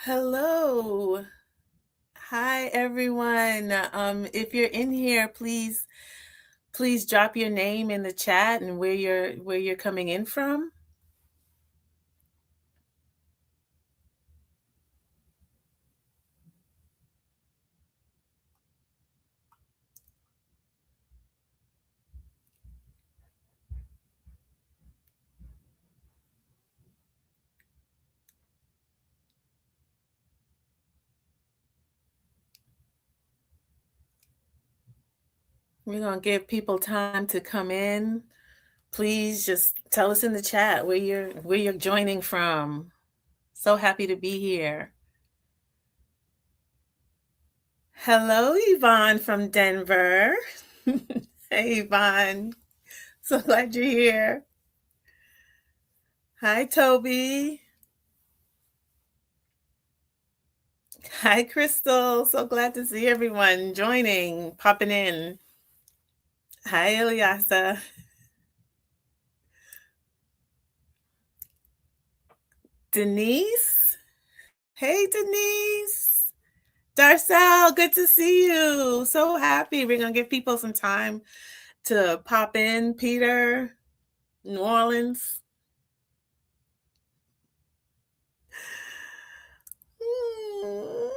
Hello. Hi everyone. If you're in here, please drop your name in the chat and where you're coming in from. We're gonna give people time to come in. Please just tell us in the chat where you're joining from. So happy to be here. Hello, Yvonne from Denver. Hey, Yvonne. So glad you're here. Hi, Toby. Hi, Crystal. So glad to see everyone joining, popping in. Hi, Ilyasa. Denise. Hey, Denise. Darcel, good to see you. So happy. We're going to give people some time to pop in. Peter, New Orleans. Mm.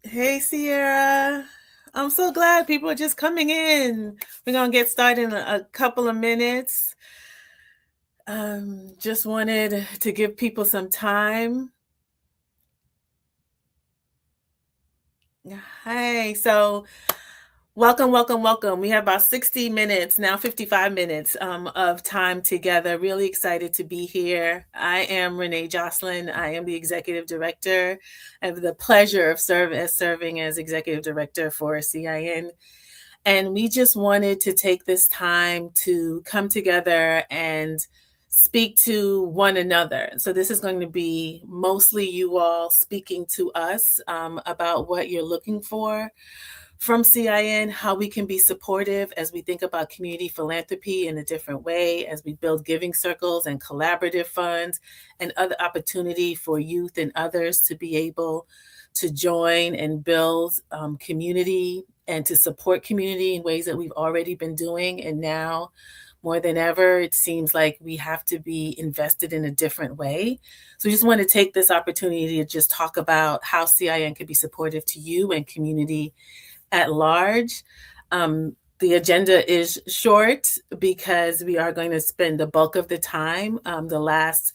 Hey, Sierra. I'm so glad people are just coming in. We're going to get started in a couple of minutes. Just wanted to give people some time. Hi. So welcome. We have about 60 minutes, now 55 minutes of time together. Really excited to be here. I am Renee Jocelyn. I am the executive director. I have the pleasure of serving as executive director for CIN. And we just wanted to take this time to come together and speak to one another. So this is going to be mostly you all speaking to us about what you're looking for from CIN, how we can be supportive as we think about community philanthropy in a different way, as we build giving circles and collaborative funds and other opportunity for youth and others to be able to join and build community and to support community in ways that we've already been doing. And now, more than ever, it seems like we have to be invested in a different way. So we just want to take this opportunity to just talk about how CIN can be supportive to you and community at large. The agenda is short because we are going to spend the bulk of the time, the last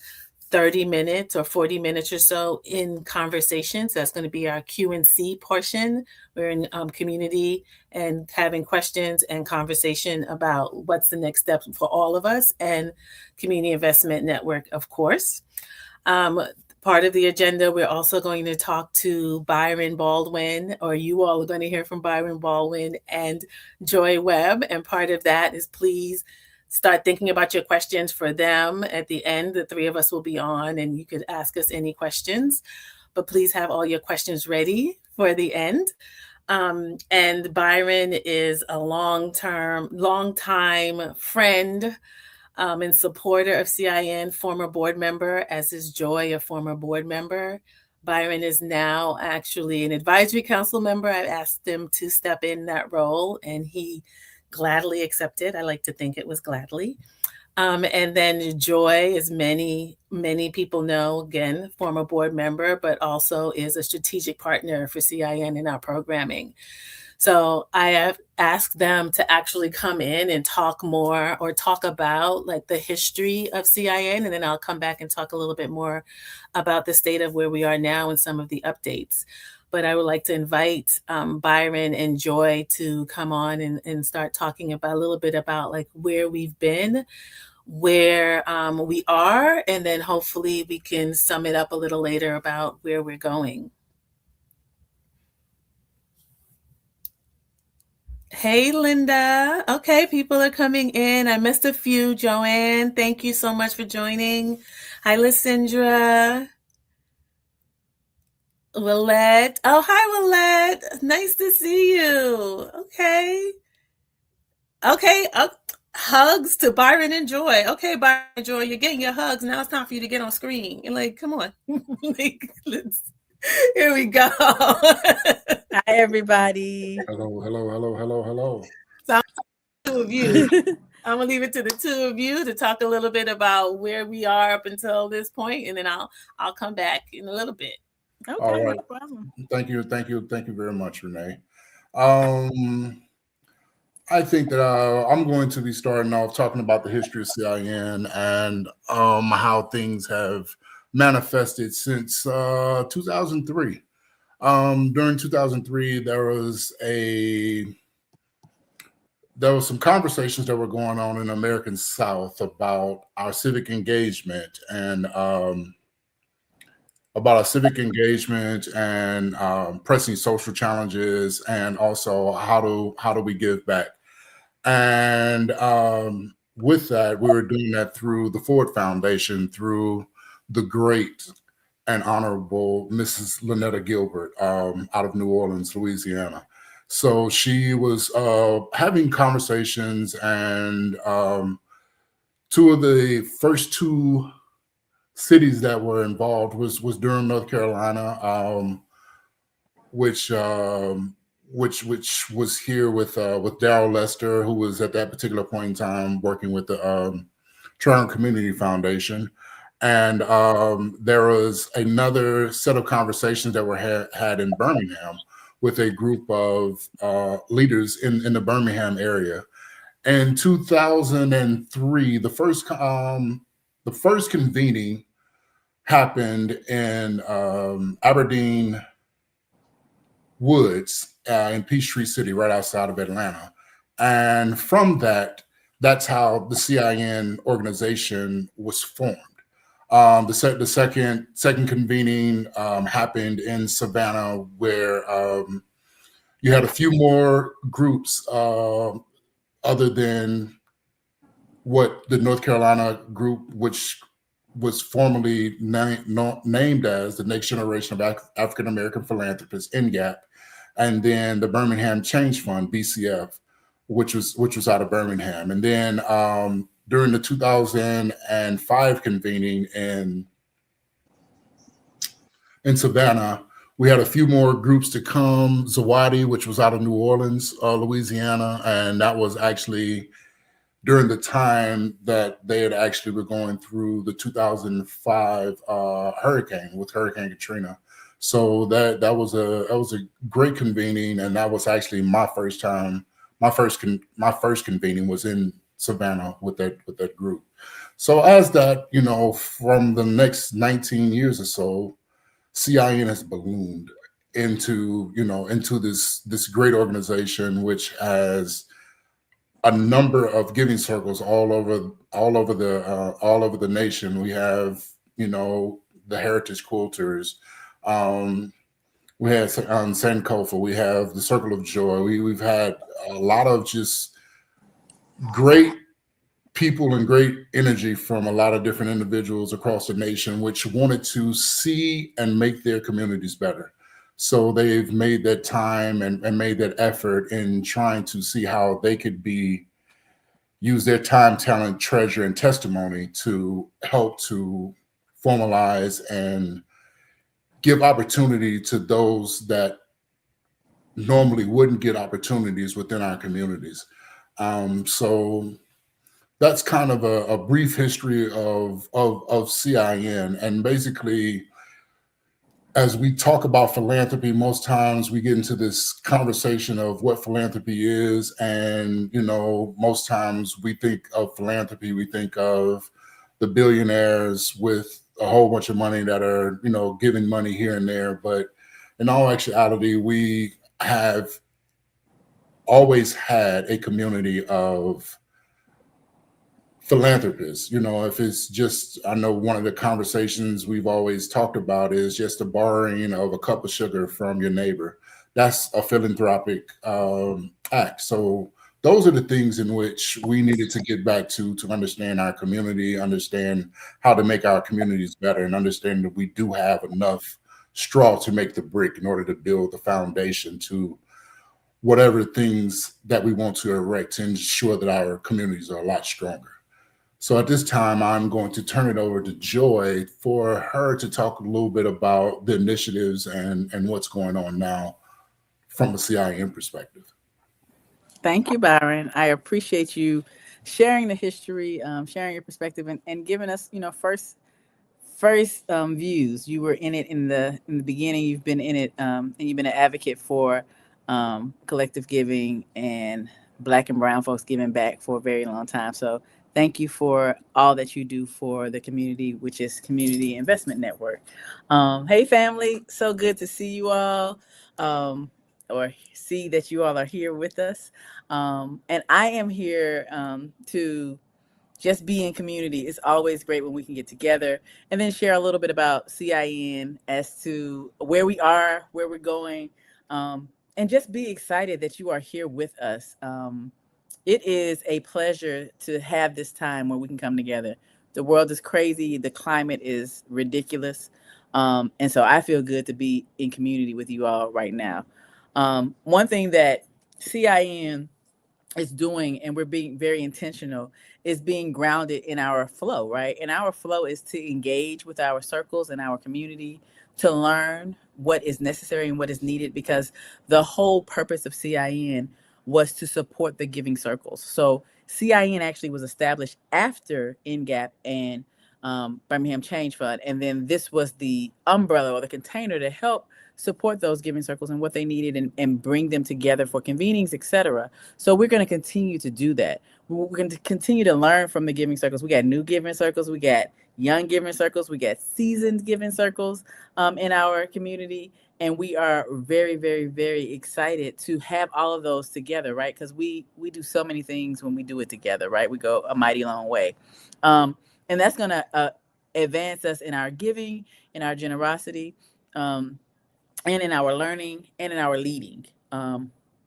30 minutes or 40 minutes or so in conversations. That's going to be our Q&C portion. We're in community and having questions and conversation about what's the next step for all of us and Community Investment Network, of course. Part of the agenda, we're also going to talk to Byron Baldwin, or you all are going to hear from Byron Baldwin and Joy Webb. And part of that is please start thinking about your questions for them at the end. The three of us will be on and you could ask us any questions, but please have all your questions ready for the end. And Byron is a long-time friend and supporter of CIN, former board member, as is Joy, a former board member. Byron is now actually an advisory council member. I asked him to step in that role, and he gladly accepted. I like to think it was gladly. And then Joy, as many people know, again, former board member, but also is a strategic partner for CIN in our programming. So I have asked them to actually come in and talk more or talk about like the history of CIN, and then I'll come back and talk a little bit more about the state of where we are now and some of the updates. But I would like to invite Byron and Joy to come on and start talking about a little bit about like where we've been, where we are, and then hopefully we can sum it up a little later about where we're going. Hey, Linda. Okay, people are coming in. I missed a few. Joanne, thank you so much for joining. Hi, Lysindra. Willette. Oh, hi, Willette. Nice to see you. Okay. Okay. Oh, Hugs to Byron and Joy. Okay, Byron and Joy, you're getting your hugs. Now it's time for you to get on screen. And like, come on. Like, here we go. Hi, everybody. Hello. So two of you. I'm gonna leave it to the two of you to talk a little bit about where we are up until this point, and then I'll come back in a little bit. Okay, All right. no problem. Thank you very much, Renee. I think that I'm going to be starting off talking about the history of CIN and how things have manifested since 2003. During 2003, there was some conversations that were going on in the American South about our civic engagement and pressing social challenges, and also how do we give back. And with that, we were doing that through the Ford Foundation, through the great and honorable Mrs. Lynetta Gilbert out of New Orleans, Louisiana. So she was having conversations, and two of the first two cities that were involved was Durham, North Carolina, which was here with Darrell Lester, who was at that particular point in time working with the Toronto Community Foundation. And there was another set of conversations that were had in Birmingham with a group of leaders in the Birmingham area. In 2003, the first convening happened in Aberdeen Woods in Peachtree City, right outside of Atlanta. And from that's how the CIN organization was formed. The second convening happened in Savannah, where you had a few more groups other than what the North Carolina group, which was formerly named as the Next Generation of African American Philanthropists, NGAP, and then the Birmingham Change Fund, BCF, which was out of Birmingham. And then during the 2005 convening in Savannah, we had a few more groups to come. Zawadi, which was out of New Orleans, Louisiana, and that was actually during the time that they had actually were going through the 2005 hurricane with Hurricane Katrina. So that was a great convening, and that was actually my first time. My first convening was in Savannah with that group. So as that, from the next 19 years or so, CIN has ballooned into this great organization, which has a number of giving circles all over the nation. We have the Heritage Quilters. We have Sankofa. We have the Circle of Joy. We've had a lot of just great people and great energy from a lot of different individuals across the nation, which wanted to see and make their communities better. So they've made that time and made that effort in trying to see how they could use their time, talent, treasure, and testimony to help to formalize and give opportunity to those that normally wouldn't get opportunities within our communities. So that's kind of a brief history of CIN. And basically, as we talk about philanthropy, most times we get into this conversation of what philanthropy is. And, most times we think of philanthropy, we think of the billionaires with a whole bunch of money that are, giving money here and there. But in all actuality, we have always had a community of philanthropists. If it's just, I know one of the conversations we've always talked about is just the borrowing of a cup of sugar from your neighbor. That's a philanthropic act. So those are the things in which we needed to get back to understand our community, understand how to make our communities better, and understand that we do have enough straw to make the brick in order to build the foundation to whatever things that we want to erect to ensure that our communities are a lot stronger. So at this time, I'm going to turn it over to Joy for her to talk a little bit about the initiatives and what's going on now from a CIN perspective. Thank you, Byron. I appreciate you sharing the history, sharing your perspective, and giving us, first views. You were in it in the beginning. You've been in it, and you've been an advocate for collective giving and Black and Brown folks giving back for a very long time. So thank you for all that you do for the community, which is Community Investment Network. Hey, family. So good to see you all, or see that you all are here with us. And I am here to just be in community. It's always great when we can get together and then share a little bit about CIN as to where we are, where we're going, and just be excited that you are here with us. It is a pleasure to have this time where we can come together. The world is crazy. The climate is ridiculous. And so I feel good to be in community with you all right now. One thing that CIN is doing, and we're being very intentional, is being grounded in our flow, right? And our flow is to engage with our circles and our community, to learn what is necessary and what is needed, because the whole purpose of CIN was to support the giving circles. So CIN actually was established after NGAP and Birmingham Change Fund. And then this was the umbrella or the container to help support those giving circles and what they needed, and bring them together for convenings, etc. So we're going to continue to do that. We're going to continue to learn from the giving circles. We got new giving circles, we got young giving circles, we got seasoned giving circles in our community. And we are very, very, very excited to have all of those together, right? Because we do so many things when we do it together, right? We go a mighty long way. And that's going to advance us in our giving, in our generosity, and in our learning, and in our leading,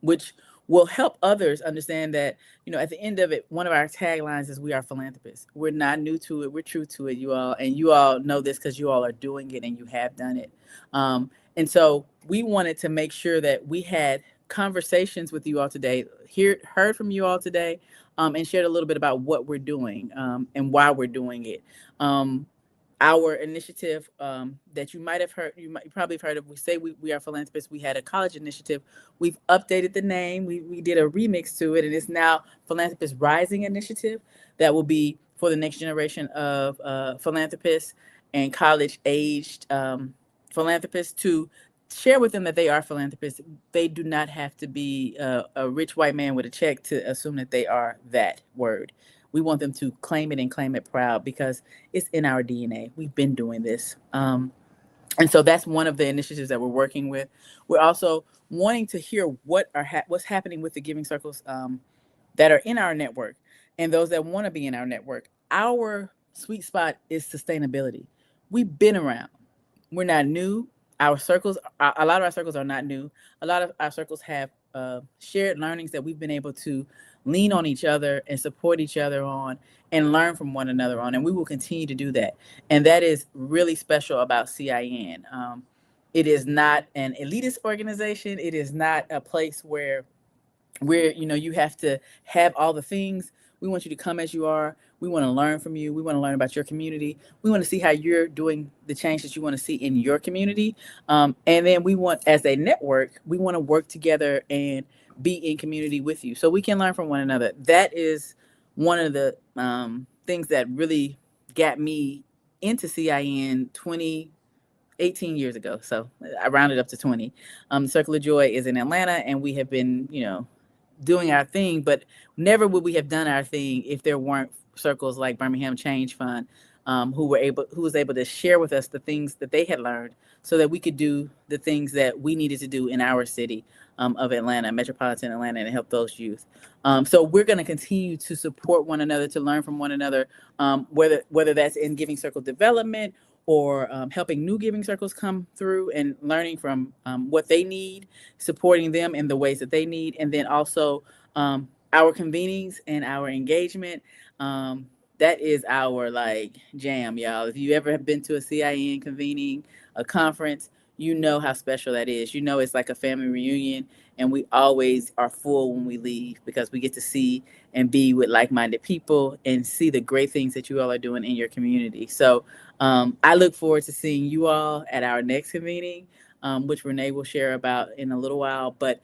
which will help others understand that, at the end of it, one of our taglines is we are philanthropists. We're not new to it. We're true to it, you all. And you all know this because you all are doing it and you have done it. And so we wanted to make sure that we had conversations with you all today, heard from you all today, and shared a little bit about what we're doing and why we're doing it. Our initiative that you might have heard, you probably have heard of, we say we are philanthropists. We had a college initiative. We've updated the name. We did a remix to it, and it's now Philanthropist Rising Initiative. That will be for the next generation of philanthropists and college-aged philanthropists, to share with them that they are philanthropists. They do not have to be a rich white man with a check to assume that they are that word. We want them to claim it and claim it proud, because it's in our DNA. We've been doing this. And so that's one of the initiatives that we're working with. We're also wanting to hear what's happening with the giving circles that are in our network, and those that want to be in our network. Our sweet spot is sustainability. We've been around. We're not new. Our circles, a lot of our circles are not new. A lot of our circles have shared learnings that we've been able to lean on each other and support each other on, and learn from one another on. And we will continue to do that. And that is really special about CIN. It is not an elitist organization. It is not a place where you have to have all the things. We want you to come as you are. We want to learn from you. We want to learn about your community. We want to see how you're doing the change that you want to see in your community. And then we want, as a network, we want to work together and be in community with you so we can learn from one another. That is one of the things that really got me into CIN 18 years ago. So I rounded up to 20. Circle of Joy is in Atlanta, and we have been, doing our thing, but never would we have done our thing if there weren't circles like Birmingham Change Fund, who was able to share with us the things that they had learned, so that we could do the things that we needed to do in our city of Atlanta, metropolitan Atlanta, and help those youth. So we're going to continue to support one another, to learn from one another, whether that's in giving circle development, or helping new giving circles come through and learning from what they need, supporting them in the ways that they need, and then also our convenings and our engagement. That is our jam, y'all. If you ever have been to a CIN convening, a conference, you know how special that is. You know, it's like a family reunion, and we always are full when we leave because we get to see and be with like-minded people and see the great things that you all are doing in your community. So I look forward to seeing you all at our next convening, which Renee will share about in a little while. But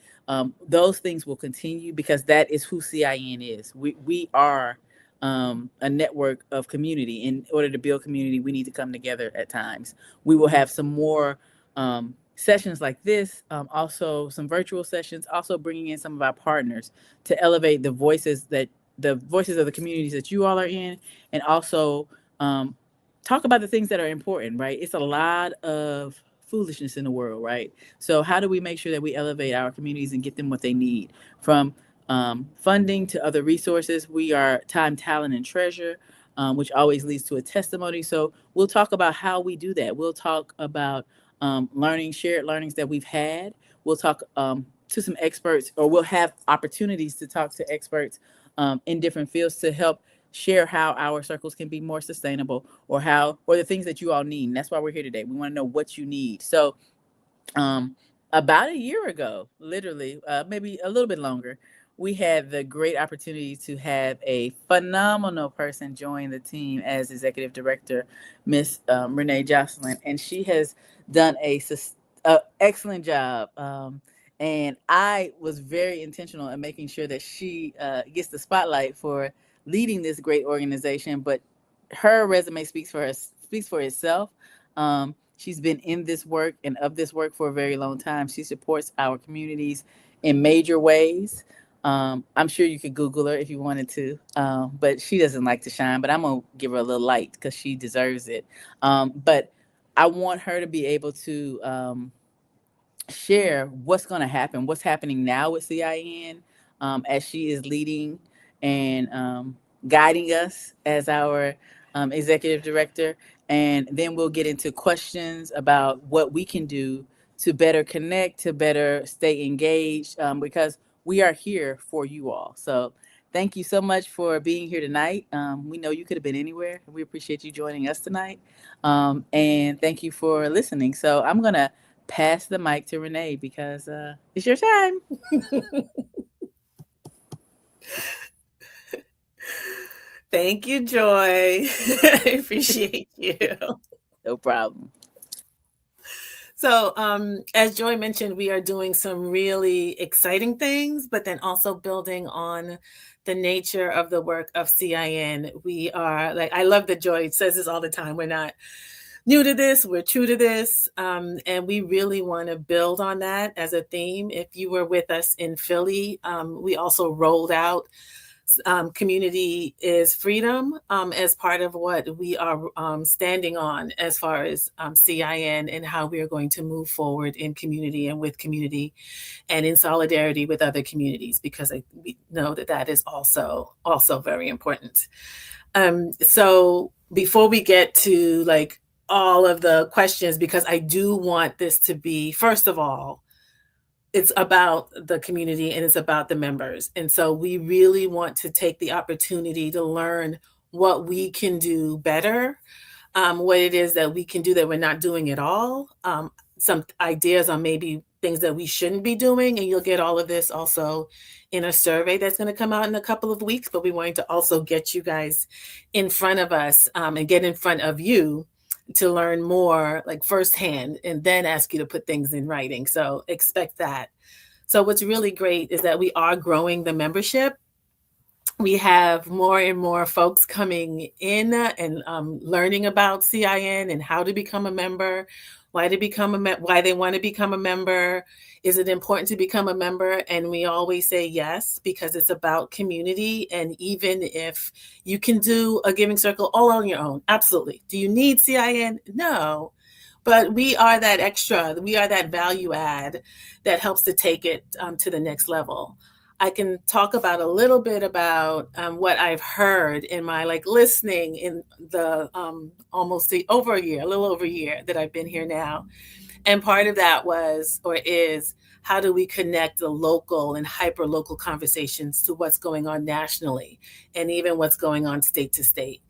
those things will continue because that is who CIN is. We are a network of community. In order to build community, we need to come together at times. We will have some more sessions like this, also some virtual sessions, also bringing in some of our partners to elevate the voices of the communities that you all are in, and also talk about the things that are important, right? It's a lot of foolishness in the world, right? So how do we make sure that we elevate our communities and get them what they need, from funding to other resources? We are time, talent, and treasure, which always leads to a testimony. So we'll talk about how we do that. We'll talk about shared learnings that we've had. We'll talk to some experts, or we'll have opportunities to talk to experts in different fields to help share how our circles can be more sustainable, or the things that you all need. And that's why we're here today. We want to know what you need. So about a year ago, literally, maybe a little bit longer, we had the great opportunity to have a phenomenal person join the team as executive director, Miss Renee Jocelyn, and she has done a excellent job. And I was very intentional in making sure that she gets the spotlight for leading this great organization. But her resume speaks for itself. She's been in this work and of this work for a very long time. She supports our communities in major ways. I'm sure you could Google her if you wanted to, but she doesn't like to shine, but I'm going to give her a little light because she deserves it. But I want her to be able to share what's going to happen, what's happening now with CIN, as she is leading and guiding us as our executive director. And then we'll get into questions about what we can do to better connect, to better stay engaged, because we are here for you all. So thank you so much for being here tonight. We know you could have been anywhere. We appreciate you joining us tonight. And thank you for listening. So I'm going to pass the mic to Renee because it's your time. Thank you, Joy. I appreciate you. No problem. So, as Joy mentioned, we are doing some really exciting things, but then also building on the nature of the work of CIN. We are, like, I love that Joy says this all the time. We're not new to this, we're true to this. And we really want to build on that as a theme. If you were with us in Philly, we also rolled out community is freedom as part of what we are standing on as far as CIN and how we are going to move forward in community and with community and in solidarity with other communities, because we know that is also very important. So before we get to like all of the questions, because I do want this to be, first of all, it's about the community and it's about the members. And so we really want to take the opportunity to learn what we can do better, what it is that we can do that we're not doing at all, some ideas on maybe things that we shouldn't be doing. And you'll get all of this also in a survey that's going to come out in a couple of weeks. But we want to also get you guys in front of us and get in front of you to learn more, like firsthand, and then ask you to put things in writing. So expect that. So what's really great is that we are growing the membership. We have more and more folks coming in and learning about CIN and how to become a member, why they want to become a member. Is it important to become a member? And we always say yes, because it's about community. And even if you can do a giving circle all on your own, absolutely. Do you need CIN? No. But we are that extra. We are that value add that helps to take it to the next level. I can talk about a little bit about what I've heard in my listening in the almost a little over a year that I've been here now. And part of that is how do we connect the local and hyper local conversations to what's going on nationally and even what's going on state to state.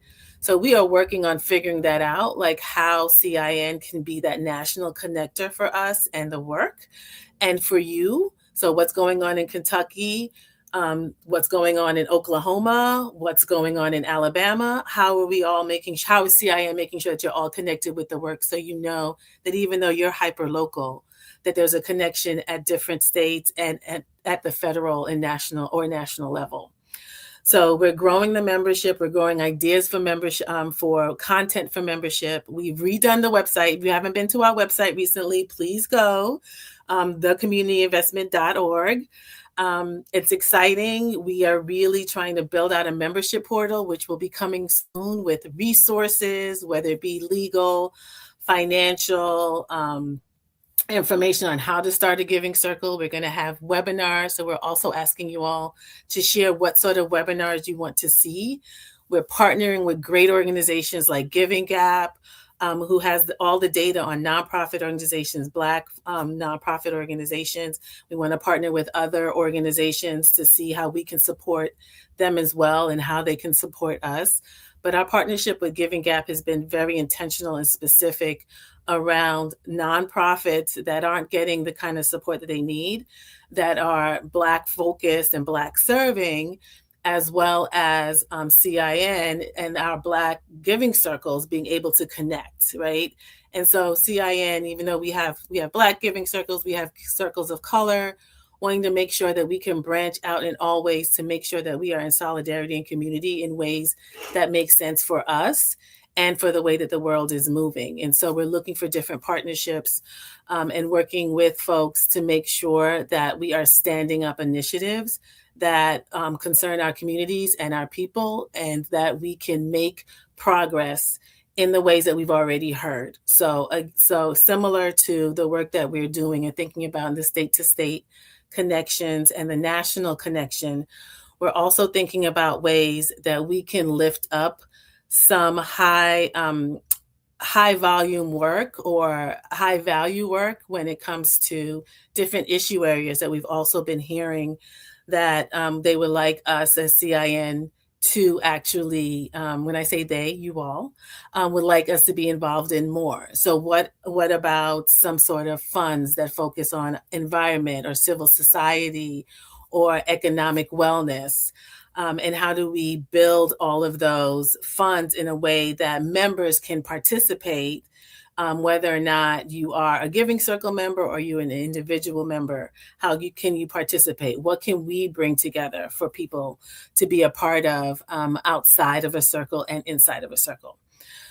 So we are working on figuring that out, like how CIN can be that national connector for us and the work and for you. So what's going on in Kentucky, what's going on in Oklahoma, what's going on in Alabama, how is CIN making sure that you're all connected with the work, so you know that even though you're hyper local, that there's a connection at different states and at the federal and national level. So we're growing the membership. We're growing ideas for membership, for content for membership. We've redone the website. If you haven't been to our website recently, please go, thecommunityinvestment.org. It's exciting. We are really trying to build out a membership portal, which will be coming soon with resources, whether it be legal, financial, information on how to start a giving circle. We're going to have webinars. So we're also asking you all to share what sort of webinars you want to see. We're partnering with great organizations like Giving Gap, who has all the data on nonprofit organizations, Black nonprofit organizations. We want to partner with other organizations to see how we can support them as well and how they can support us. But our partnership with Giving Gap has been very intentional and specific around nonprofits that aren't getting the kind of support that they need, that are Black focused and Black serving, as well as CIN and our Black giving circles being able to connect, right? And so CIN, even though we have Black giving circles, we have circles of color, wanting to make sure that we can branch out in all ways to make sure that we are in solidarity and community in ways that make sense for us and for the way that the world is moving. And so we're looking for different partnerships and working with folks to make sure that we are standing up initiatives that concern our communities and our people, and that we can make progress in the ways that we've already heard. So similar to the work that we're doing and thinking about in the state-to-state connections and the national connection, we're also thinking about ways that we can lift up some high volume work or high value work when it comes to different issue areas that we've also been hearing that they would like us as CIN to actually, when I say they, you all, would like us to be involved in more. So what about some sort of funds that focus on environment or civil society or economic wellness? And how do we build all of those funds in a way that members can participate, whether or not you are a Giving Circle member or you're an individual member? How can you participate? What can we bring together for people to be a part of outside of a circle and inside of a circle?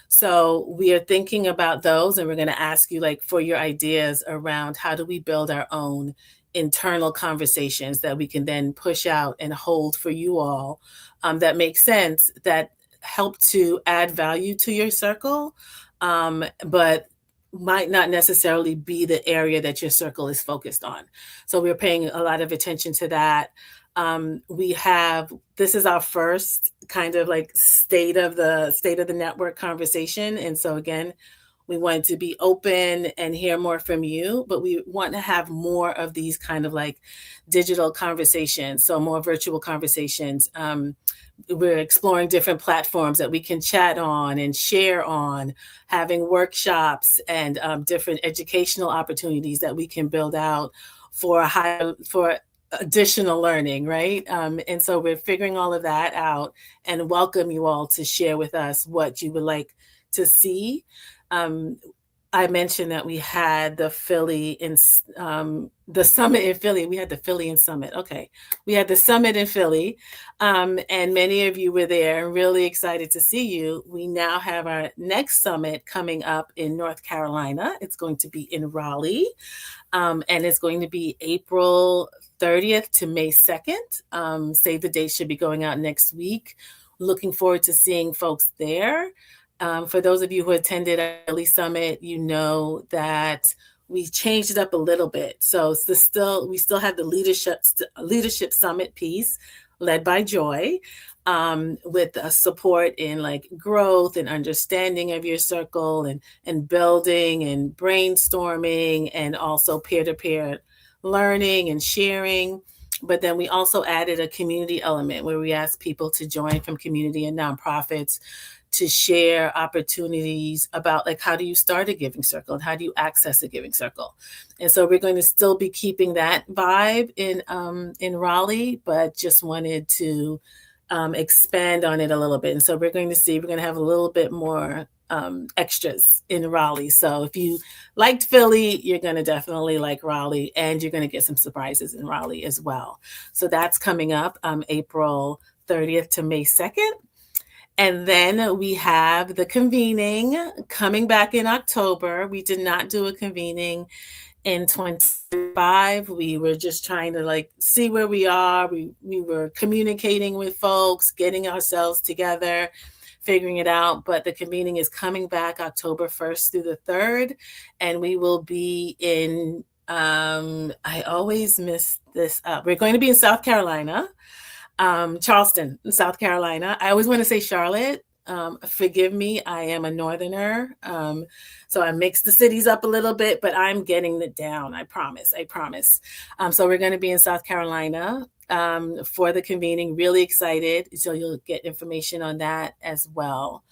So we are thinking about those, and we're going to ask you for your ideas around how do we build our own internal conversations that we can then push out and hold for you all, that make sense, that help to add value to your circle, but might not necessarily be the area that your circle is focused on. So we're paying a lot of attention to that. This is our first kind of state of the network conversation. And so again, we want to be open and hear more from you, but we want to have more of these kind of digital conversations, so more virtual conversations. We're exploring different platforms that we can chat on and share on, having workshops and different educational opportunities that we can build out for additional learning, right? And so we're figuring all of that out and welcome you all to share with us what you would like to see. I mentioned that we had the summit in Philly. We had the Philly and Summit. Okay. We had the summit in Philly, and many of you were there. Really excited to see you. We now have our next summit coming up in North Carolina. It's going to be in Raleigh, and it's going to be April 30th to May 2nd. Save the date should be going out next week. Looking forward to seeing folks there. For those of you who attended our early summit, you know that we changed it up a little bit. So we still have the leadership summit piece led by Joy, with support in growth and understanding of your circle and building and brainstorming and also peer-to-peer learning and sharing. But then we also added a community element where we asked people to join from community and nonprofits to share opportunities about like how do you start a giving circle and how do you access a giving circle. And so we're going to still be keeping that vibe in Raleigh, but just wanted to expand on it a little bit. And so we're going to have a little bit more extras in Raleigh. So if you liked Philly, you're going to definitely like Raleigh, and you're going to get some surprises in Raleigh as well. So that's coming up April 30th to May 2nd. And then we have the convening coming back in October. We did not do a convening in 2025. We were just trying to like see where we are. We were communicating with folks, getting ourselves together, figuring it out. But the convening is coming back October 1st through the 3rd. And we will be in, I always miss this up. We're going to be in South Carolina, Charleston, South Carolina. I always want to say Charlotte. Forgive me, I am a Northerner. So I mix the cities up a little bit, but I'm getting it down. I promise. So we're going to be in South Carolina for the convening. Really excited. So you'll get information on that as well.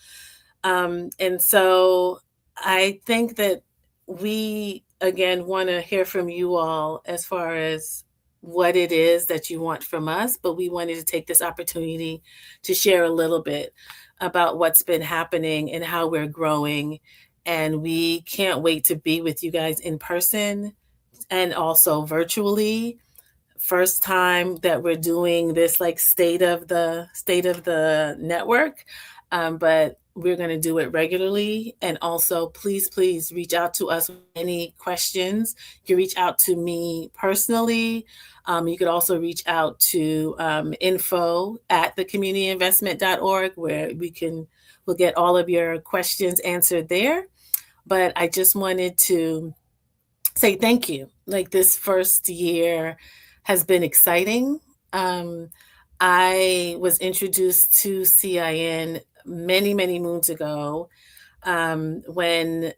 And so I think that we, again, want to hear from you all as far as what it is that you want from us, but we wanted to take this opportunity to share a little bit about what's been happening and how we're growing. And we can't wait to be with you guys in person and also virtually. First time that we're doing this like state of the network, but we're going to do it regularly. And also, please reach out to us with any questions. You can reach out to me personally. You could also reach out to info@thecommunityinvestment.org, where we'll get all of your questions answered there. But I just wanted to say thank you. Like, this first year has been exciting. I was introduced to CIN many moons ago, and it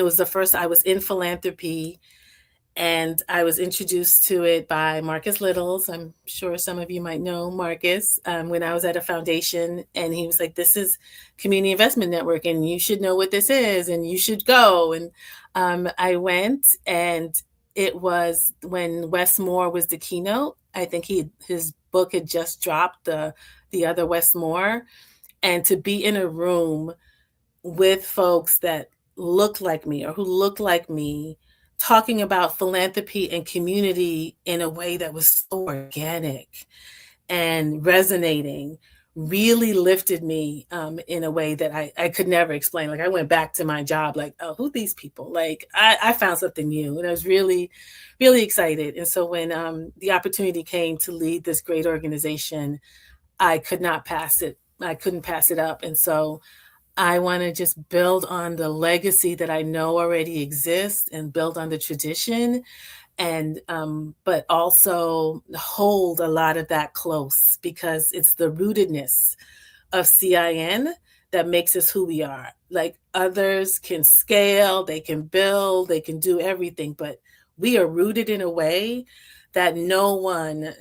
was the first I was in philanthropy, and I was introduced to it by Marcus Littles. I'm sure some of you might know Marcus, when I was at a foundation, and he was like, this is Community Investment Network, and you should know what this is, and you should go. And I went, and it was when Wes Moore was the keynote. I think his book had just dropped, the other Wes Moore. And to be in a room with folks that look like me or who look like me, talking about philanthropy and community in a way that was so organic and resonating, really lifted me in a way that I could never explain. Like, I went back to my job like, oh, who are these people? Like, I found something new, and I was really excited. And so when the opportunity came to lead this great organization, I could not pass it. I couldn't pass it up. And so I want to just build on the legacy that I know already exists and build on the tradition, and but also hold a lot of that close, because it's the rootedness of CIN that makes us who we are. Like, others can scale, they can build, they can do everything, but we are rooted in a way that no one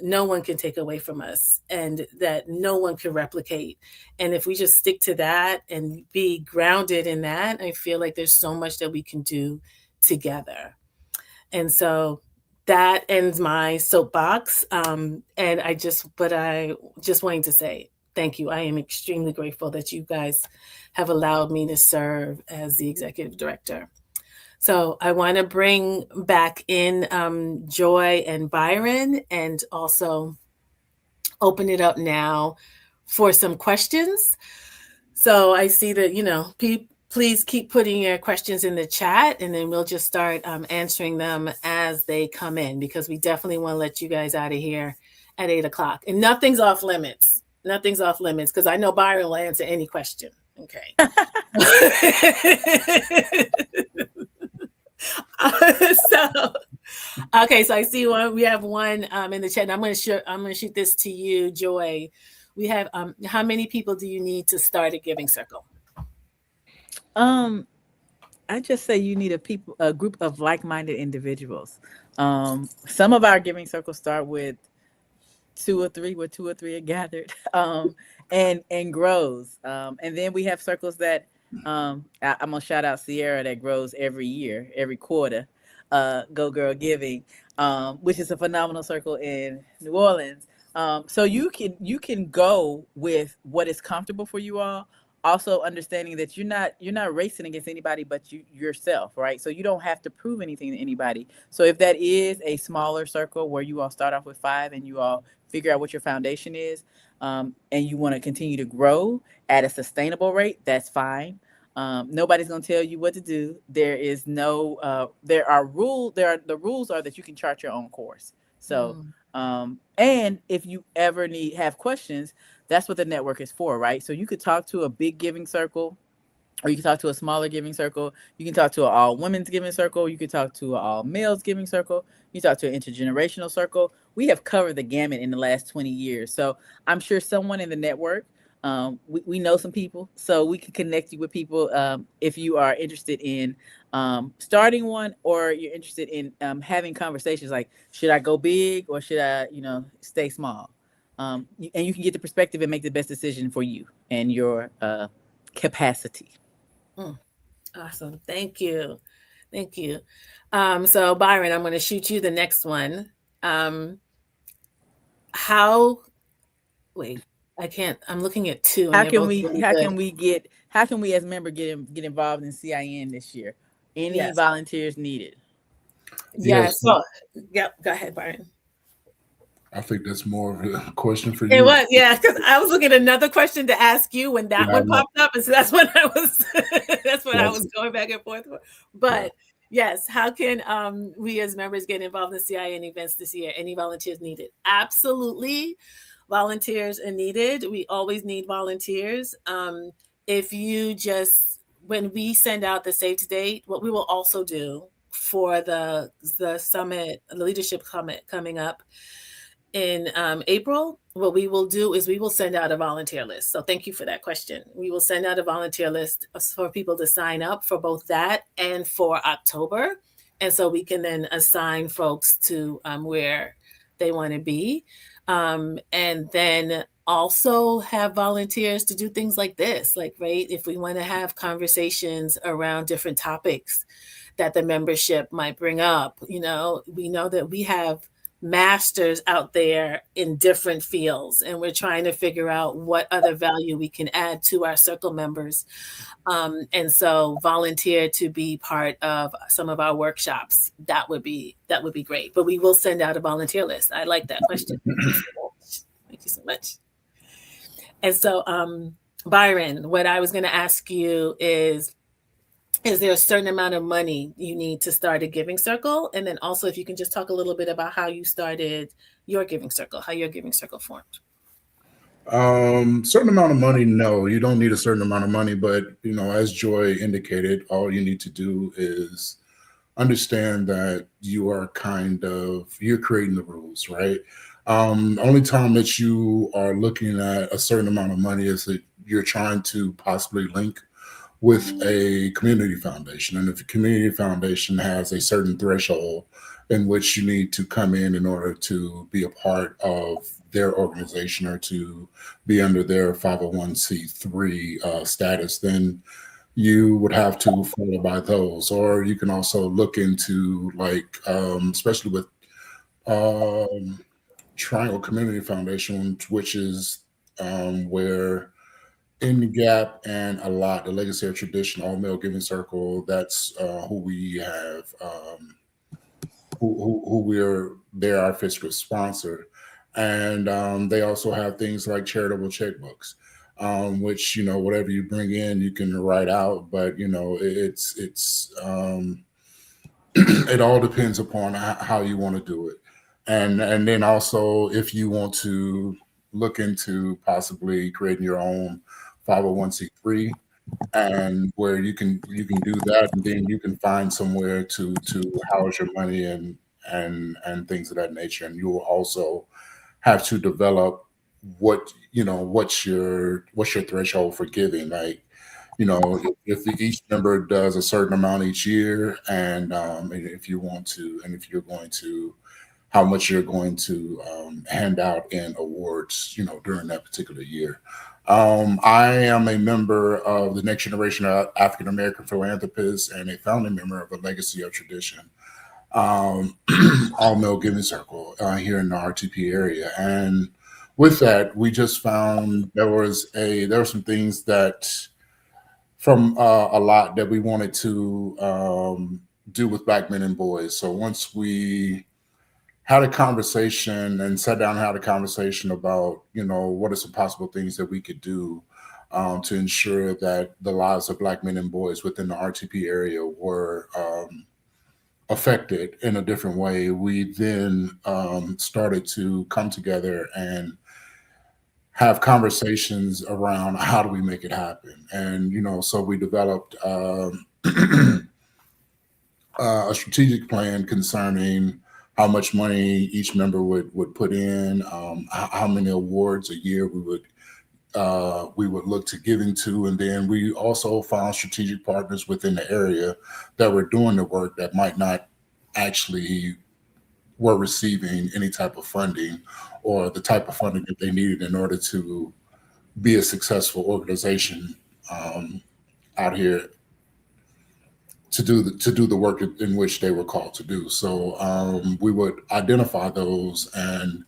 can take away from us, and that no one can replicate. And if we just stick to that and be grounded in that, I feel like there's so much that we can do together. And so that ends my soapbox. And I just wanted to say thank you. I am extremely grateful that you guys have allowed me to serve as the executive director. So I want to bring back in Joy and Byron, and also open it up now for some questions. So I see that, please keep putting your questions in the chat, and then we'll just start answering them as they come in, because we definitely want to let you guys out of here at 8:00. And nothing's off limits. Nothing's off limits, because I know Byron will answer any question. Okay. So I see one. We have one in the chat. I'm going to shoot this to you, Joy. We have how many people do you need to start a giving circle? I just say you need a group of like-minded individuals. Some of our giving circles start with two or three, where two or three are gathered, and grows. And then we have circles that I'm gonna shout out Sierra, that grows every year, every quarter. Go Girl Giving, which is a phenomenal circle in New Orleans. So you can go with what is comfortable for you all. Also understanding that you're not racing against anybody but yourself, right? So you don't have to prove anything to anybody. So if that is a smaller circle where you all start off with 5 and you all figure out what your foundation is, and you want to continue to grow at a sustainable rate, that's fine. Nobody's going to tell you what to do. There is no there are rules. The rules are that you can chart your own course. So and if you ever have questions, that's what the network is for, right? So you could talk to a big giving circle, or you can talk to a smaller giving circle. You can talk to an all women's giving circle. You can talk to an all males giving circle. You talk to an intergenerational circle. We have covered the gamut in the last 20 years. So I'm sure someone in the network, we know some people, so we can connect you with people if you are interested in starting one, or you're interested in having conversations like, should I go big or should I, stay small? And you can get the perspective and make the best decision for you and your capacity. Awesome. Thank you. Thank you. So Byron, I'm going to shoot you the next one. I can't, I'm looking at 2. How can we as members get involved in CIN this year? Any volunteers needed? Yes. So, go ahead, Byron. I think that's more of a question for you. It was, because I was looking at another question to ask you when that one popped up, and so that's when I was going back and forth for. But yes, how can we as members get involved in CIN events this year? Any volunteers needed? Absolutely, volunteers are needed. We always need volunteers. If you when we send out the save to date, what we will also do for the summit, the leadership summit coming up in April, what we will do is we will send out a volunteer list. So thank you for that question. We will send out a volunteer list for people to sign up for both that and for October. And so we can then assign folks to where they want to be. And then also have volunteers to do things like this, right? If we want to have conversations around different topics that the membership might bring up, we know that we have masters out there in different fields, and we're trying to figure out what other value we can add to our circle members. And so volunteer to be part of some of our workshops. That would be great. But we will send out a volunteer list. I like that question. Thank you so much. And so, Byron, what I was going to ask you is there a certain amount of money you need to start a giving circle? And then also, if you can just talk a little bit about how you started your giving circle, how your giving circle formed. Certain amount of money, no, you don't need a certain amount of money, but as Joy indicated, all you need to do is understand that you're creating the rules, right? Only time that you are looking at a certain amount of money is that you're trying to possibly link with a community foundation. And if a community foundation has a certain threshold in which you need to come in order to be a part of their organization or to be under their 501c3 status, then you would have to follow by those. Or you can also look into especially with Triangle Community Foundation, which is where NGAP and a lot, the Legacy of Tradition, All Male Giving Circle, that's who we have, they're our fiscal sponsor. And they also have things like charitable checkbooks, which, whatever you bring in, you can write out, but, it's it all depends upon how you want to do it. And then also, if you want to look into possibly creating your own 501c3, and where you can do that, and then you can find somewhere to house your money and things of that nature. And you will also have to develop what's your threshold for giving. If each member does a certain amount each year, and if you're going to how much you're going to hand out in awards, during that particular year. I am a member of the Next Generation of African American Philanthropists and a founding member of a Legacy of Tradition, All Male Giving Circle here in the RTP area. And with that, we just found there were some things that from a lot that we wanted to do with Black men and boys. So once we had a conversation and sat down and had a conversation about, what are some possible things that we could do to ensure that the lives of Black men and boys within the RTP area were affected in a different way, we then started to come together and have conversations around how do we make it happen. And, so we developed a strategic plan concerning how much money each member would put in, how many awards a year we would look to giving to. And then we also found strategic partners within the area that were doing the work that might not actually were receiving any type of funding or the type of funding that they needed in order to be a successful organization out here to do the work in which they were called to do. So we would identify those, and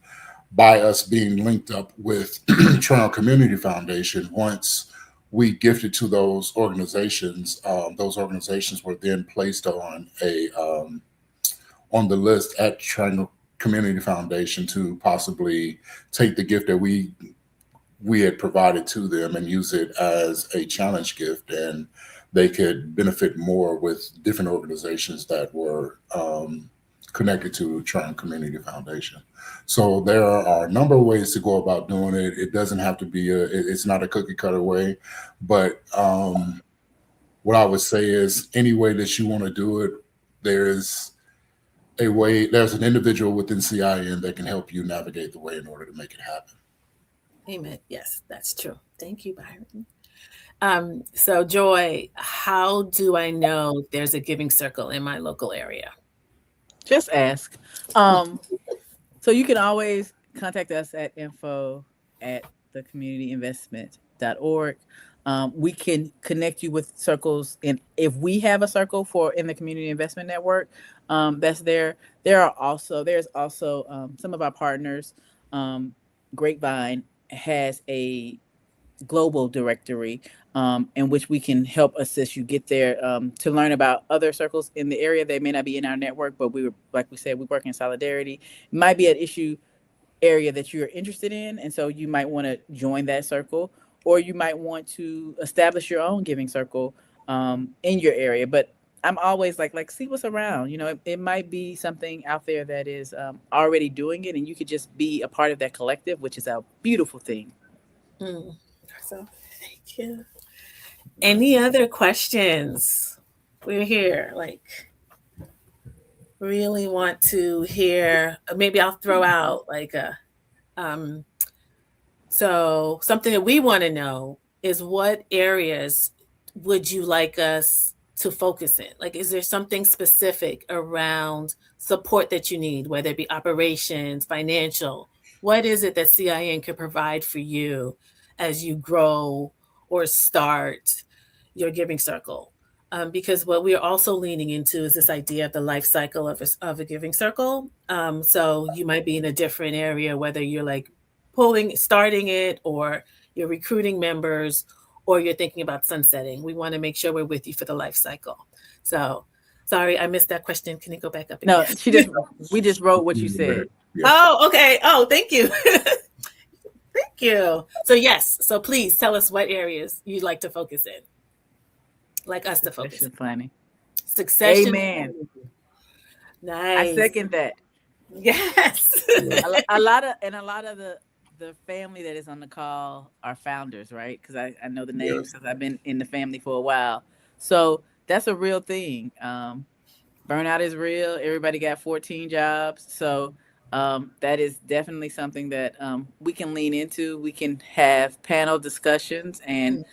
by us being linked up with Toronto Community Foundation, once we gifted to those organizations were then placed on the list at Toronto Community Foundation to possibly take the gift that we had provided to them and use it as a challenge gift, and they could benefit more with different organizations that were connected to Toronto Community Foundation. So there are a number of ways to go about doing it. It doesn't have to be it's not a cookie cutter way, but what I would say is any way that you want to do it, there's an individual within CIN that can help you navigate the way in order to make it happen. Amen. Yes, that's true. Thank you, Byron. So Joy, how do I know there's a giving circle in my local area? Just ask. So you can always contact us at info@thecommunityinvestment.org. We can connect you with circles, and if we have a circle in the Community Investment Network, that's there. There's also some of our partners. Grapevine has a global directory in which we can help assist you get there to learn about other circles in the area. They may not be in our network, but like we said, we work in solidarity. It might be an issue area that you're interested in, and so you might want to join that circle, or you might want to establish your own giving circle in your area. But I'm always like see what's around. It might be something out there that is already doing it, and you could just be a part of that collective, which is a beautiful thing. So thank you. Any other questions? We're here, really want to hear. Maybe I'll throw out so something that we want to know is what areas would you like us to focus in? Is there something specific around support that you need, whether it be operations, financial? What is it that CIN can provide for you as you grow or start your giving circle? Because what we're also leaning into is this idea of the life cycle of a giving circle. So you might be in a different area, whether you're starting it, or you're recruiting members, or you're thinking about sunsetting. We want to make sure we're with you for the life cycle. So sorry, I missed that question. Can you go back up again? No, we just wrote what you said. Yeah. Oh, okay. Oh, thank you. Thank you. So yes. So please tell us what areas you'd like to focus in. Like us to focus. Succession planning. Succession. Amen. Nice. I second that. Yes. a lot of the family that is on the call are founders, right? Because I know the names because I've been in the family for a while. So that's a real thing. Burnout is real. Everybody got 14 jobs. So that is definitely something that we can lean into. We can have panel discussions, and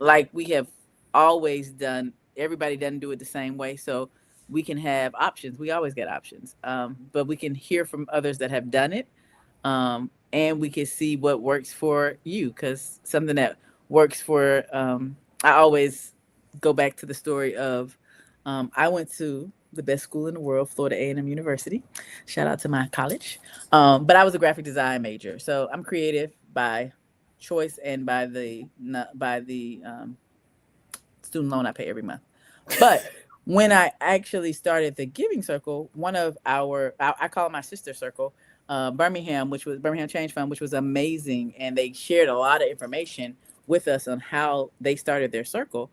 like we have always done, everybody doesn't do it the same way. So we can have options. We always get options, but we can hear from others that have done it, and we can see what works for you. Because something that works for, I always go back to the story of, I went to the best school in the world, Florida A&M University. Shout out to my college. But I was a graphic design major, so I'm creative by choice and by the student loan I pay every month. But when I actually started the Giving Circle, one of I call it my sister circle, Birmingham, which was Birmingham Change Fund, which was amazing, and they shared a lot of information with us on how they started their circle.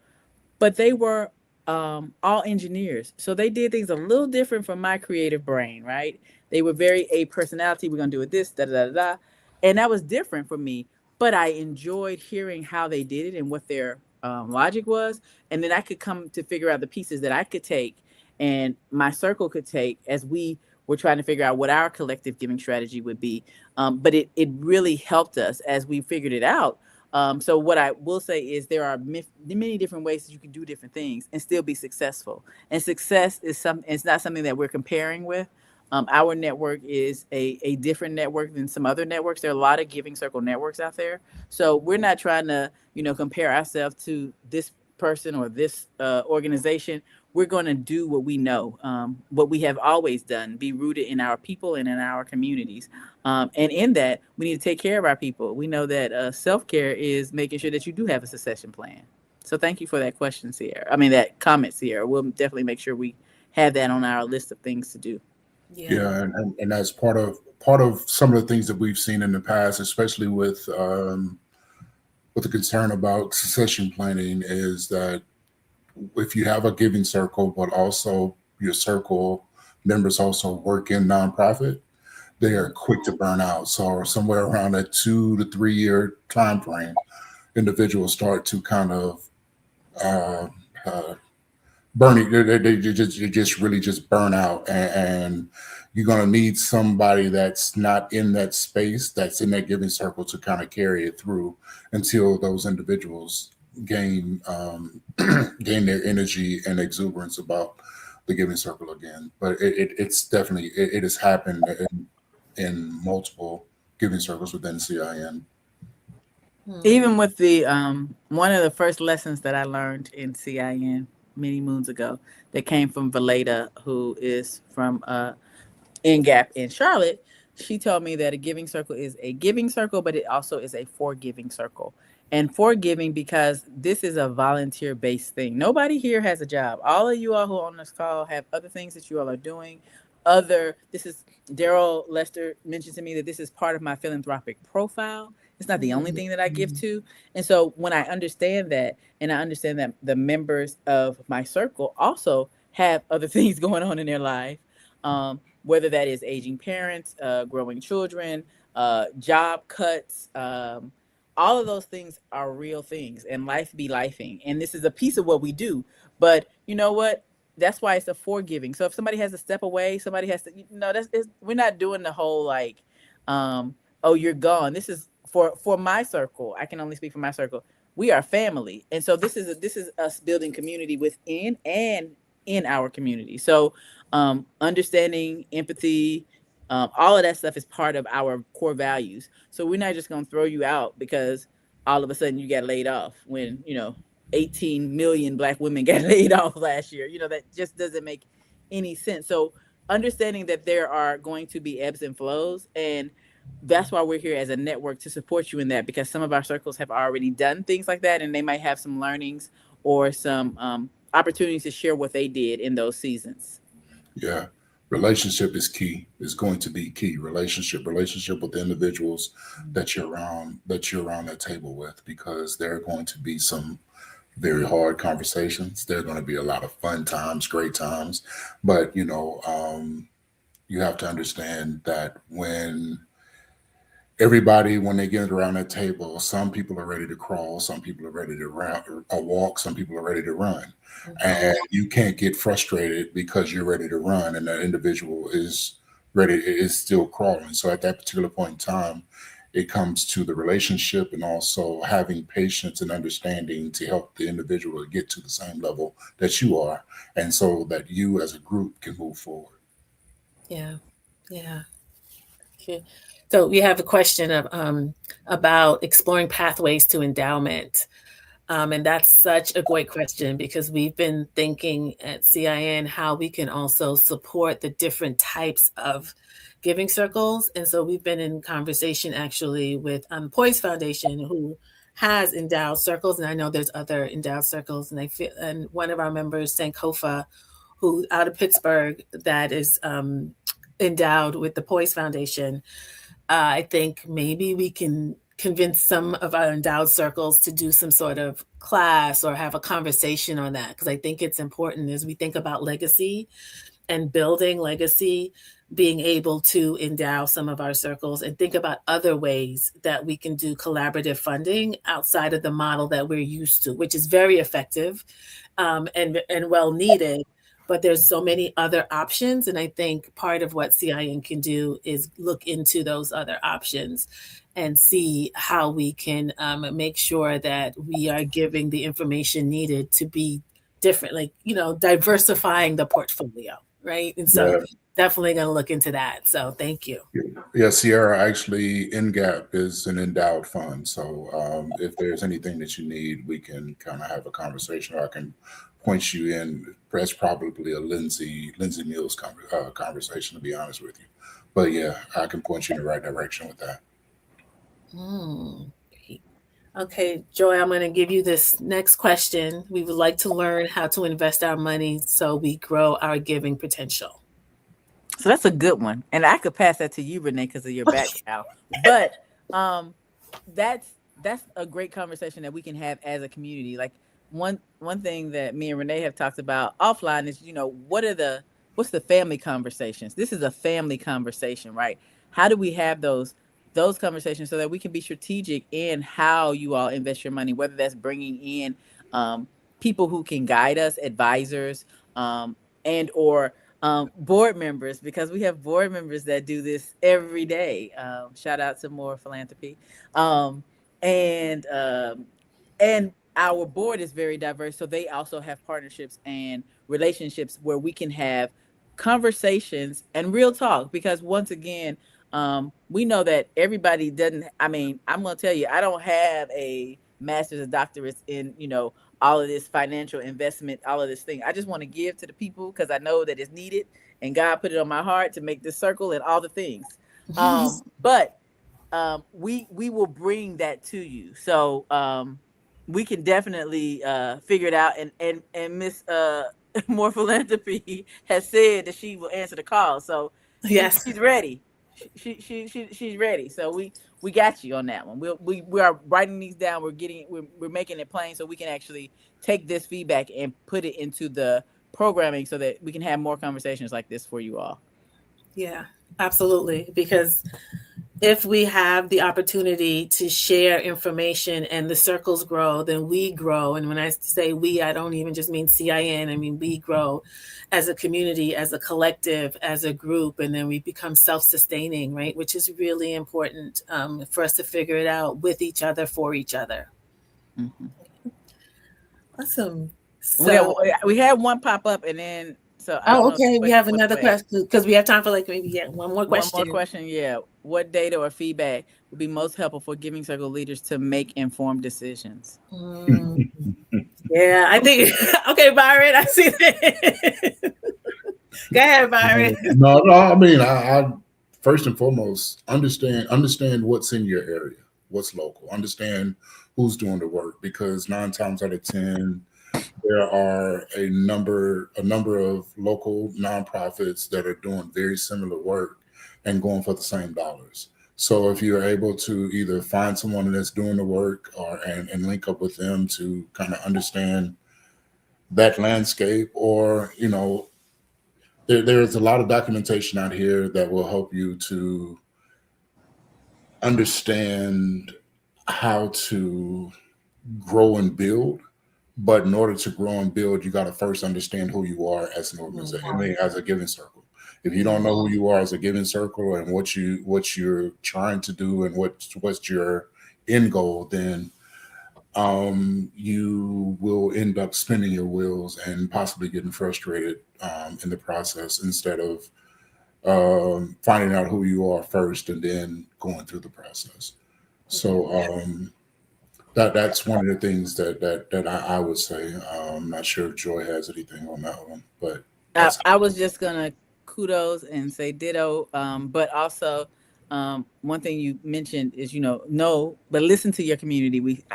But they were all engineers, so they did things a little different from my creative brain, right? They were very a personality. We're gonna do it this, da da da da, and that was different for me. But I enjoyed hearing how they did it and what their logic was, and then I could come to figure out the pieces that I could take and my circle could take as we were trying to figure out what our collective giving strategy would be. But it really helped us as we figured it out. So what I will say is there are many different ways that you can do different things and still be successful. And success is it's not something that we're comparing with. Our network is a different network than some other networks. There are a lot of Giving Circle networks out there. So we're not trying to, compare ourselves to this person or this organization. We're going to do what we know, what we have always done, be rooted in our people and in our communities. And in that, we need to take care of our people. We know that self-care is making sure that you do have a succession plan. So thank you for that question, Sierra. That comment, Sierra. We'll definitely make sure we have that on our list of things to do. Yeah, and that's part of some of the things that we've seen in the past, especially with the concern about succession planning, is that if you have a giving circle, but also your circle members also work in nonprofit, they are quick to burn out. So somewhere around a 2 to 3 year time frame, individuals start to kind of burning. They just really just burn out, and you're going to need somebody that's not in that space, that's in that giving circle, to kind of carry it through until those individuals gain gain their energy and exuberance about the giving circle again. But it's definitely it has happened in multiple giving circles within CIN. Even with the one of the first lessons that I learned in CIN many moons ago, that came from Valeda, who is from NGAP in Charlotte. She told me that a giving circle is a giving circle, but it also is a forgiving circle. And forgiving, because this is a volunteer-based thing. Nobody here has a job. All of you all who are on this call have other things that you all are doing. This is Daryl Lester mentioned to me that this is part of my philanthropic profile. It's not the only thing that I give to. And so when I understand that, and I understand that the members of my circle also have other things going on in their life, whether that is aging parents, growing children, job cuts, all of those things are real things, and life be lifing. And this is a piece of what we do. But you know what? That's why it's a forgiving. So if somebody has to step away, somebody has to, we're not doing the whole like, oh, you're gone. This is for my circle. I can only speak for my circle. We are family. And so this is us building community within and in our community. So understanding, empathy, all of that stuff is part of our core values. So we're not just going to throw you out because all of a sudden you got laid off when, 18 million Black women got laid off last year. That just doesn't make any sense. So understanding that there are going to be ebbs and flows, and that's why we're here as a network to support you in that, because some of our circles have already done things like that, and they might have some learnings or some opportunities to share what they did in those seasons. Yeah. Relationship is key. Is going to be key. Relationship with the individuals that you're around that table with, because there are going to be some very hard conversations. There are going to be a lot of fun times, great times, but you have to understand that when they get around that table, some people are ready to crawl, some people are ready to walk, some people are ready to run. And you can't get frustrated because you're ready to run and that individual is still crawling. So at that particular point in time, it comes to the relationship and also having patience and understanding to help the individual get to the same level that you are, and so that you as a group can move forward. Yeah. Yeah. Okay. So we have a question of about exploring pathways to endowment. And that's such a great question because we've been thinking at CIN how we can also support the different types of giving circles. And so we've been in conversation actually with Poise Foundation, who has endowed circles. And I know there's other endowed circles. And one of our members, Sankofa, who out of Pittsburgh, that is endowed with the Poise Foundation. I think maybe we can convince some of our endowed circles to do some sort of class or have a conversation on that, because I think it's important as we think about legacy and building legacy, being able to endow some of our circles and think about other ways that we can do collaborative funding outside of the model that we're used to, which is very effective and well needed. But there's so many other options. And I think part of what CIN can do is look into those other options and see how we can make sure that we are giving the information needed to be different, like, diversifying the portfolio, right? And so definitely going to look into that. So thank you. Yeah, Sierra, actually, NGAP is an endowed fund. So if there's anything that you need, we can kind of have a conversation, or I can point you in. That's probably a Lindsay Mills conversation, to be honest with you. But yeah, I can point you in the right direction with that. Okay, Joy, I'm going to give you this next question. We would like to learn how to invest our money so we grow our giving potential. So that's a good one. And I could pass that to you, Renee, because of your background. But that's a great conversation that we can have as a community. Like one thing that me and Renee have talked about offline is, what's the family conversations? This is a family conversation, right? How do we have those conversations so that we can be strategic in how you all invest your money, whether that's bringing in people who can guide us, advisors, and or board members, because we have board members that do this every day. Shout out to More Philanthropy. And our board is very diverse. So they also have partnerships and relationships where we can have conversations and real talk, because once again, we know that everybody doesn't. I'm going to tell you, I don't have a master's or doctorate in, all of this financial investment, all of this thing. I just want to give to the people because I know that it's needed, and God put it on my heart to make this circle and all the things. But we will bring that to you. So we can definitely figure it out. And Miss More Philanthropy has said that she will answer the call. So yes, she's ready. She's ready. So we got you on that one. We are writing these down. We're making it plain so we can actually take this feedback and put it into the programming so that we can have more conversations like this for you all. Yeah, absolutely. Because if we have the opportunity to share information and the circles grow, then we grow. And when I say we, I don't even just mean CIN. I mean, we grow as a community, as a collective, as a group, and then we become self-sustaining, right? Which is really important for us to figure it out with each other, for each other. Mm-hmm. Awesome. So we had one pop up, and then okay. We have another question because we have time for maybe one more question. One more question. Yeah. What data or feedback would be most helpful for Giving Circle leaders to make informed decisions? Yeah, I think. Okay, Byron, I see that. Go ahead, Byron. No. I mean, I first and foremost understand what's in your area, what's local. Understand who's doing the work, because 9 times out of 10. There are a number of local nonprofits that are doing very similar work and going for the same dollars. So if you're able to either find someone that's doing the work and link up with them to kind of understand that landscape, or, there's a lot of documentation out here that will help you to understand how to grow and build. But in order to grow and build, you got to first understand who you are as an organization, as a Giving Circle. If you don't know who you are as a giving circle and what you're trying to do and what's your end goal, then you will end up spinning your wheels and possibly getting frustrated in the process, instead of finding out who you are first and then going through the process. So that's one of the things that I would say. I'm not sure if Joy has anything on that one, but I was just gonna kudos and say ditto. But also, one thing you mentioned is, but listen to your community.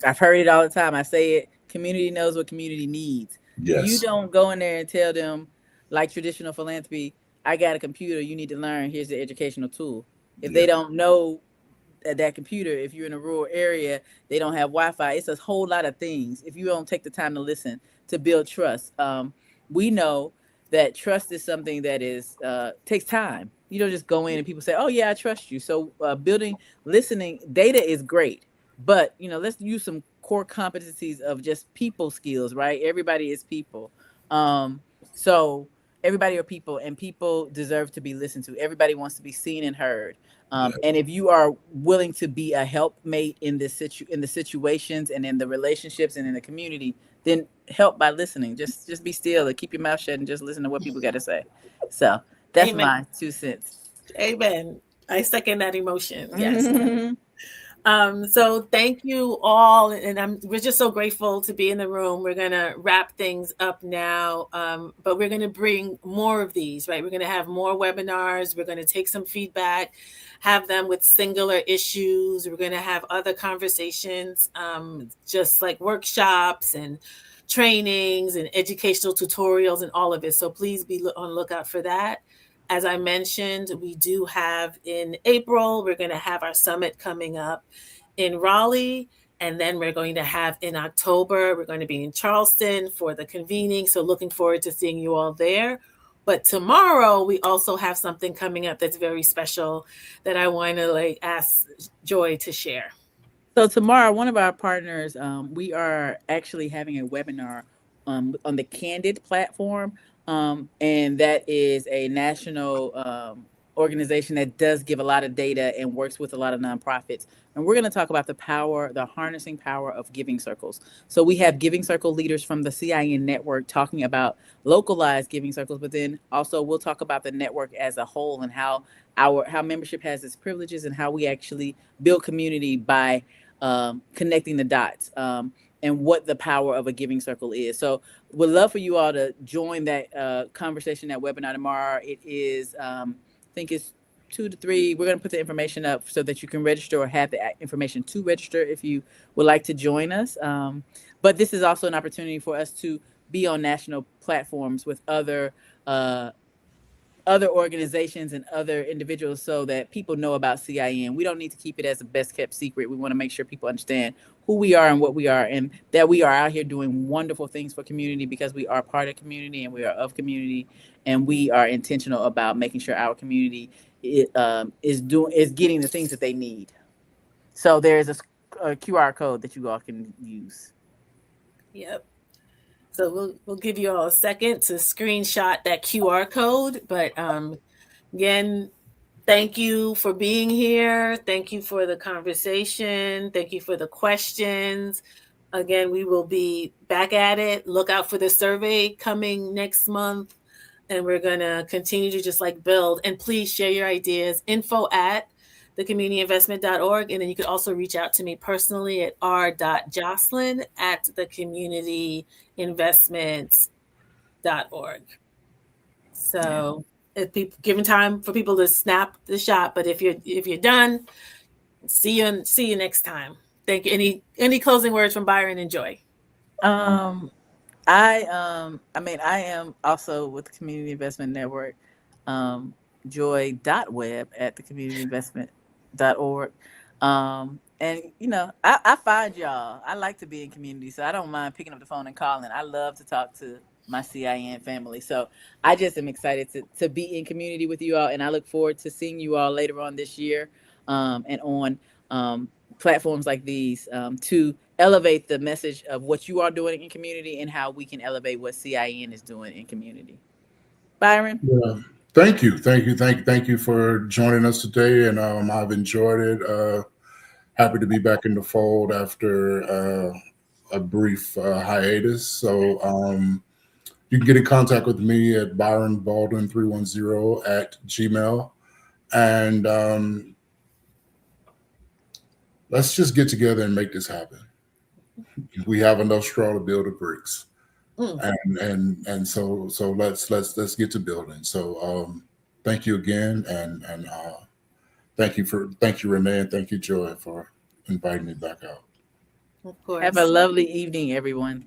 I've heard it all the time. I say it. Community knows what community needs. yes. You don't go in there and tell them, like traditional philanthropy, I got a computer, you need to learn. Here's the educational tool. If they don't know that computer, if you're in a rural area, they don't have Wi-Fi. It's a whole lot of things. If you don't take the time to listen, to build trust, we know that trust is something that is takes time. You don't just go in and people say, "Oh yeah, I trust you." So listening, data is great, but let's use some core competencies of just people skills, right? Everybody is people. So everybody are people, and people deserve to be listened to. Everybody wants to be seen and heard. And if you are willing to be a helpmate in the situations and in the relationships and in the community, then help by listening. Just be still and keep your mouth shut and just listen to what people got to say. So that's my 2 cents. Amen. I second that emotion. Yes. So thank you all, and we're just so grateful to be in the room. We're gonna wrap things up now, but we're gonna bring more of these, right? We're gonna have more webinars. We're gonna take some feedback, have them with singular issues. We're gonna have other conversations, just like workshops and trainings and educational tutorials and all of it. So please be on lookout for that. As I mentioned, we do have in April, we're going to have our summit coming up in Raleigh. And then we're going to have in October, we're going to be in Charleston for the convening. So looking forward to seeing you all there. But tomorrow, we also have something coming up that's very special that I want to ask Joy to share. So tomorrow, one of our partners, we are actually having a webinar on the Candid platform. And that is a national organization that does give a lot of data and works with a lot of nonprofits. And we're going to talk about the harnessing power of giving circles. So we have giving circle leaders from the CIN network talking about localized giving circles, but then also we'll talk about the network as a whole and how membership has its privileges and how we actually build community by connecting the dots. And what the power of a giving circle is. So we'd love for you all to join that conversation, that webinar tomorrow. It is, I think it's 2 to 3. We're going to put the information up so that you can register or have the information to register if you would like to join us. But this is also an opportunity for us to be on national platforms with other organizations and other individuals so that people know about CIN. We don't need to keep it as a best kept secret. We want to make sure people understand who we are and what we are, and that we are out here doing wonderful things for community because we are part of community and we are of community, and we are intentional about making sure our community is getting the things that they need. So there is a QR code that you all can use. Yep. So we'll give you all a second to screenshot that QR code. But again, thank you for being here. Thank you for the conversation. Thank you for the questions. Again, we will be back at it. Look out for the survey coming next month. And we're going to continue to just build. And please share your ideas. info@thecommunityinvestment.org. And then you could also reach out to me personally at r.jocelyn@thecommunityinvestments.org. So if people giving time for people to snap the shot, but if you're done, see you next time. Thank you. Any closing words from Byron and Joy? I am also with the Community Investment Network, joy.web@thecommunityinvestment.org. And I find y'all. I like to be in community, so I don't mind picking up the phone and calling. I love to talk to my CIN family. So I just am excited to be in community with you all, and I look forward to seeing you all later on this year, and on platforms like these to elevate the message of what you are doing in community and how we can elevate what CIN is doing in community. Byron? Yeah. Thank you for joining us today, and I've enjoyed it. Happy to be back in the fold after a brief hiatus. So you can get in contact with me at ByronBaldwin310 @gmail, and let's just get together and make this happen. We have enough straw to build the bricks. And so let's get to building. So thank you again, and thank you Renee, and thank you Joy for inviting me back out. Of course. Have a lovely evening, everyone.